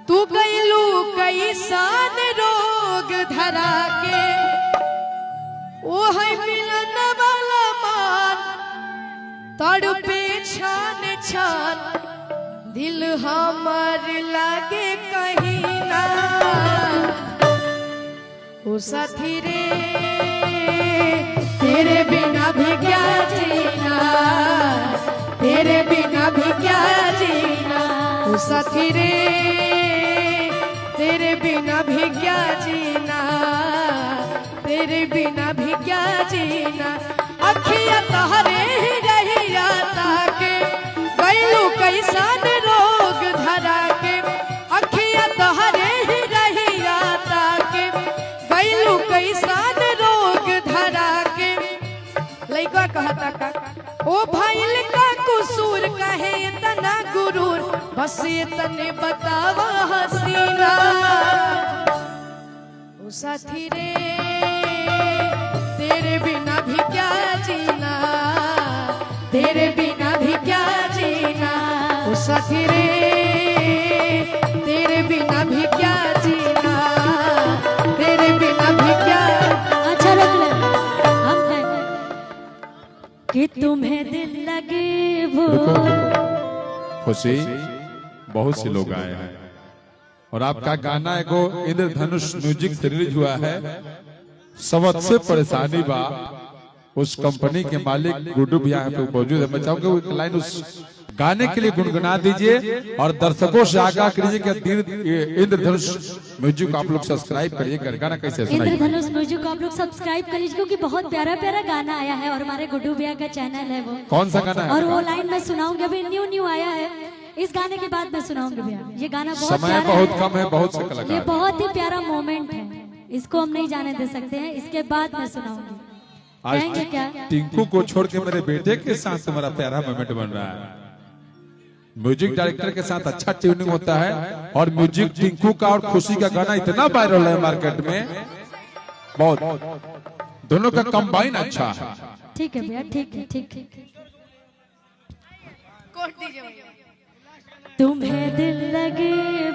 तू गईलू कैसन रोग धरा के ओ है मिलन वाला मान तड़पे छान छान दिल हमर लागे कहीं ना ओ साथी रे तेरे बिना भी क्या जीना तेरे बिना भी क्या जीना ओ साथी रे तेरे बिना भी क्या जीना तेरे बिना भी क्या जीना अखिया तहरे ही रहिया ताके गईलू कैसन रोग धरा के अखिया तहरे ही रहिया ताके गईलू कैसन रोग धरा के लइका कहता का ओ भइल का कुसूर कहे इतना गुरूर बस इतने बतावा हसीना ओ साथी रे तेरे बिना भी क्या जीना तेरे बिना भी क्या जीना ओ साथी रे तेरे बिना भी क्या जीना तेरे बिना भी क्या। अच्छा लग रहा हम हैं कि तुम्हें दिल लगे वो खुशी बहुत से लोग आए हैं और आपका गाना एगो इंद्रधनुष म्यूजिक से रिलीज हुआ है। सबसे परेशानी बा उस कंपनी के मालिक गुड्डू भैया यहाँ पे मौजूद है। मैं चाहूंगा एक लाइन उस गाने के लिए गुनगुना दीजिए और दर्शकों से आगाह कीजिए कि इंद्रधनुष म्यूजिक आप लोग सब्सक्राइब करिए। गाना कैसे सुनाइए? इंद्रधनुष म्यूजिक आप लोग सब्सक्राइब कर लीजिए क्योंकि बहुत प्यारा प्यारा गाना आया है और हमारे गुड्डू भैया का चैनल है वो। कौन सा गाना है? और वो लाइन मैं सुनाऊंगी, अभी न्यू आया है, इस गाने के बाद मैं सुनाऊंगी भैया। ये गाना बहुत समय बहुत कम है, बहुत से कलाकार, ये बहुत ही प्यारा मोमेंट है, इसको हम नहीं जाने दे सकते हैं, इसके बाद मैं सुनाऊंगी। कहेंगे क्या? टिंकू को छोड़ के मेरे बेटे के साथ तुम्हारा प्यारा मोमेंट बन रहा है। म्यूजिक डायरेक्टर के साथ अच्छा ट्यूनिंग होता है और म्यूजिक टिंकू का और खुशी का गाना इतना वायरल है मार्केट में, बहुत दोनों का कंबाइन अच्छा है। ठीक है भैया, ठीक है ठीक है। कोट दीजिए भैया। तुम्हें दिल लगे